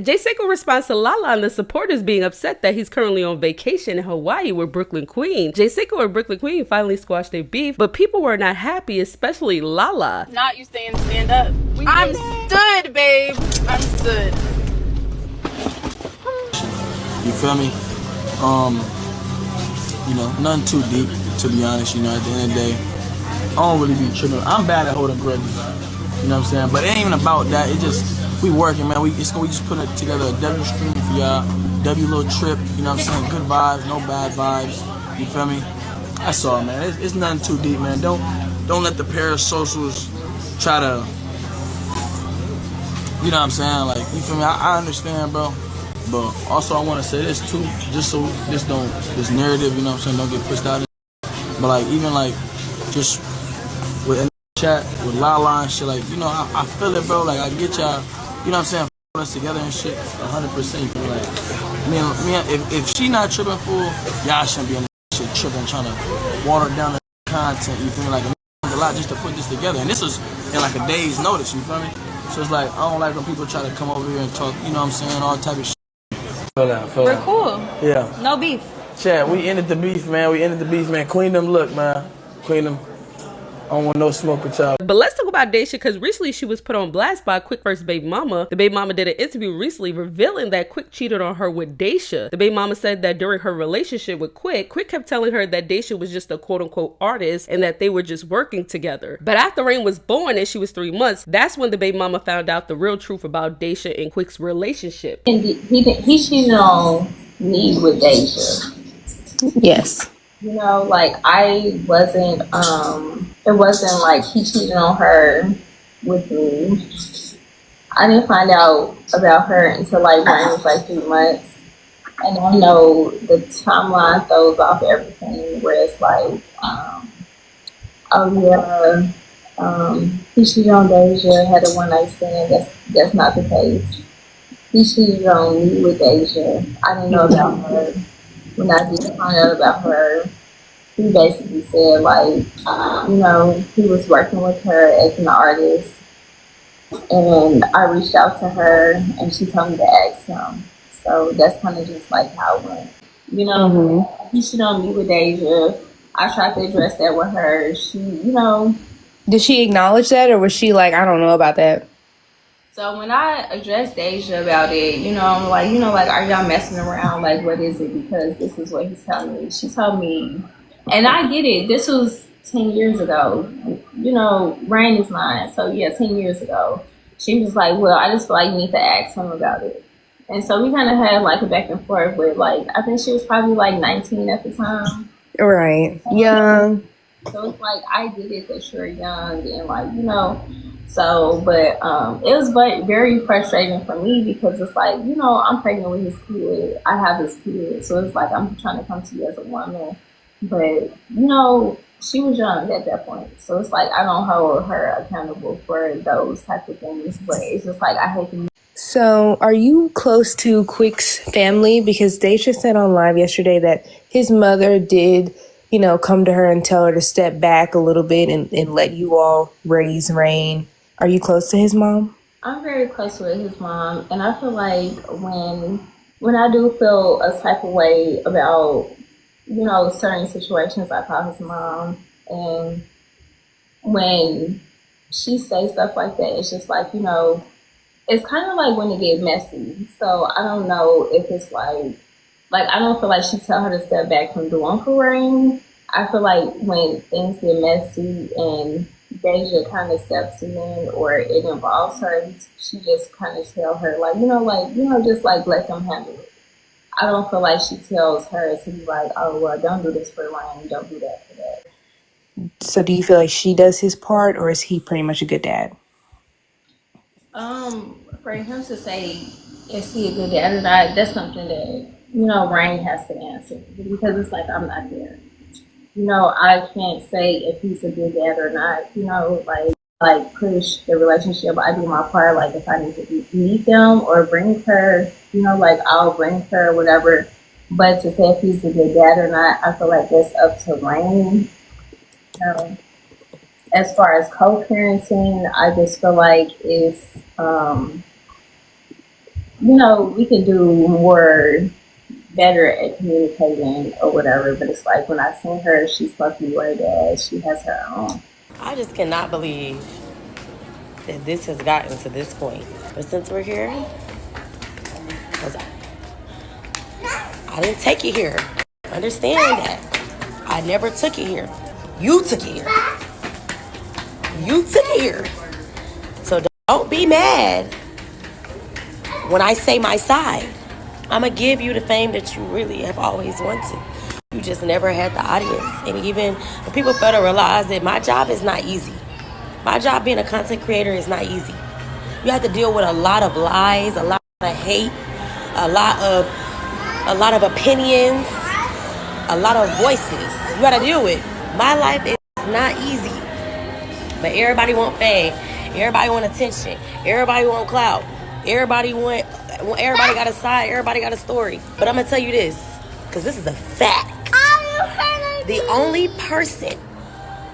Cinco responds to Lala and the supporters being upset that he's currently on vacation in Hawaii with Brooklyn Queen. Cinco and Brooklyn Queen finally squashed their beef, but people were not happy, especially Lala. Not you saying stand up. I'm stood, babe. I'm stood. You feel me? Nothing too deep, to be honest. At the end of the day, I don't really be tripping. I'm bad at holding grudges. You know what I'm saying? But it ain't even about that. It just, we working, man. We just put it together, a W stream for y'all. W little trip, you know what I'm saying? Good vibes, no bad vibes. You feel me? That's all, man. It's nothing too deep, man. Don't let the parasocials try to, you know what I'm saying? Like, you feel me? I understand, bro. But also I want to say this too, just so this narrative, you know what I'm saying, don't get pushed out. But like, even like, just with chat, with Lala and shit, like, I feel it, bro. Like, I get y'all, you know what I'm saying, us together and shit, 100%. You feel me? Like, if she not tripping full, y'all shouldn't be in this shit tripping, trying to water down the content. You feel me? Like, a lot just to put this together, and this was in like a day's notice. You feel me? So it's like, I don't like when people try to come over here and talk, you know what I'm saying, all type of shit. We're cool. Yeah. No beef. Chad, we ended the beef, man. Queen them, look, man. Queen them. I don't want no smoke with y'all. But let's talk about Daysha, because recently she was put on blast by Quik first baby mama. The baby mama did an interview recently revealing that Quik cheated on her with Daysha. The baby mama said that during her relationship with Quik kept telling her that Daysha was just a quote-unquote artist and that they were just working together. But after Rain was born and she was 3 months, that's when the baby mama found out the real truth about Daysha and Quik's relationship. And he cheated on me with Daysha. Yes. Like I wasn't, it wasn't like he cheated on her with me. I didn't find out about her until like Rain was like 3 months. And I know the timeline throws off everything where it's like, he cheated on Daysha, had a one night stand. That's not the case. He cheated on me with Daysha. I didn't know about her. When I did find out about her, he basically said like, he was working with her as an artist, and I reached out to her, and she told me to ask him. So that's kind of just like how it went. He cheated on me with Daysha. I tried to address that with her. She, Did she acknowledge that, or was she like, I don't know about that? So when I addressed Daysha about it, I'm like, are y'all messing around? Like, what is it? Because this is what he's telling me. She told me, and I get it. This was 10 years ago. Rain is 9. So yeah, 10 years ago. She was like, well, I just feel like you need to ask him about it. And so we kind of had like a back and forth with like, I think she was probably like 19 at the time. Right. Young. So it's like, I get it that you're young and like, So, but it was very frustrating for me because it's like, I'm pregnant with his kid. I have his kid. So it's like, I'm trying to come to you as a woman. But, she was young at that point. So it's like, I don't hold her accountable for those type of things. But it's just like, I hate to. So are you close to Quik's family? Because Daysha said on live yesterday that his mother did, come to her and tell her to step back a little bit and let you all raise Rain. Are you close to his mom? I'm very close with his mom, and I feel like when I do feel a type of way about, certain situations, I call his mom, and when she says stuff like that, it's just like, it's kind of like when it gets messy. So I don't know if it's like I don't feel like she tell her to step back from doing for Rain. I feel like when things get messy and Daysha kind of steps in or it involves her, she just kind of tell her just like let them handle it. I don't feel like she tells her to be like, oh well, don't do this for Ryan, don't do that for that. So do you feel like she does his part, or is he pretty much a good dad? For him to say is he a good dad or not, that's something that Ryan has to answer because it's like I'm not there. I can't say if he's a good dad or not, like push the relationship. I do my part, like if I need to meet them or bring her, I'll bring her, whatever. But to say if he's a good dad or not, I feel like that's up to Rain. As far as co-parenting, I just feel like it's, we can do more better at communicating or whatever, but it's like when I seen her, she's supposed to be way bad. She has her own. I just cannot believe that this has gotten to this point. But since we're here, because I didn't take it here. Understand that. I never took it here. You took it here. You took it here. So don't be mad when I say my side. I'm going to give you the fame that you really have always wanted. You just never had the audience. And even when people fail to realize that my job is not easy. My job being a content creator is not easy. You have to deal with a lot of lies, a lot of hate, a lot of opinions, a lot of voices you got to deal with. My life is not easy. But everybody want fame. Everybody want attention. Everybody want clout. Everybody got a side. Everybody got a story. But I'm going to tell you this, because this is a fact. The only person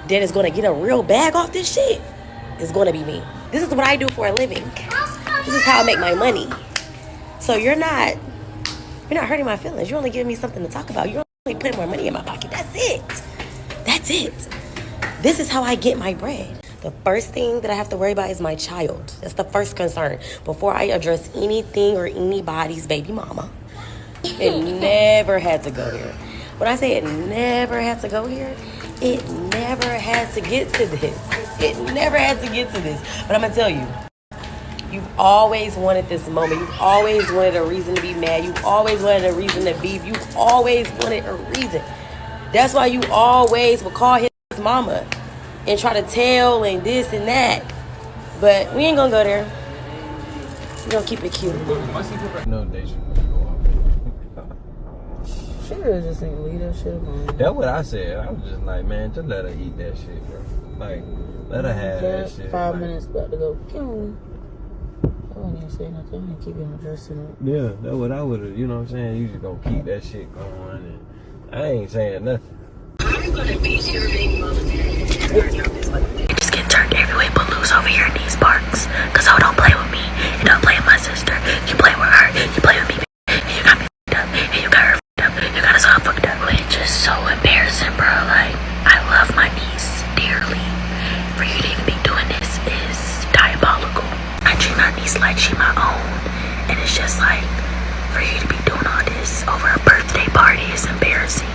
that is going to get a real bag off this shit is going to be me. This is what I do for a living. This is how I make my money. So you're not hurting my feelings. You're only giving me something to talk about. You're only putting more money in my pocket. That's it. That's it. This is how I get my bread. The first thing that I have to worry about is my child. That's the first concern. Before I address anything or anybody's baby mama. It never had to go here. When I say it never had to go here, it never had to get to this. It never had to get to this. But I'm going to tell you, you've always wanted this moment. You've always wanted a reason to be mad. You've always wanted a reason to beef. You've always wanted a reason. That's why you always would call his mama and try to tell and this and that. But we ain't going to go there. We're going to keep it cute. No, Daisha. She really just need to leave that shit alone. That's what I said. I was just like, man, just let her eat that shit, bro. Like, let her have that shit. 5 minutes about to go. I wouldn't even say nothing. I keep him dressing up. Yeah, that's what I would have, you know what I'm saying? You just gonna keep that shit going, and I ain't saying nothing. I'm gonna beat your big mama. You just get turned every way but loose over here in these parks. Cause don't play with me. You don't play with my sister. You play with her. You play with me. And you got me fucked up. And you got her fucked up. You got us all fucked up. It's just so embarrassing, bro. Like, I love my niece dearly. For you to even be doing this is diabolical. I treat my niece like she my own. And it's just like, for you to be doing all this over a birthday party is embarrassing.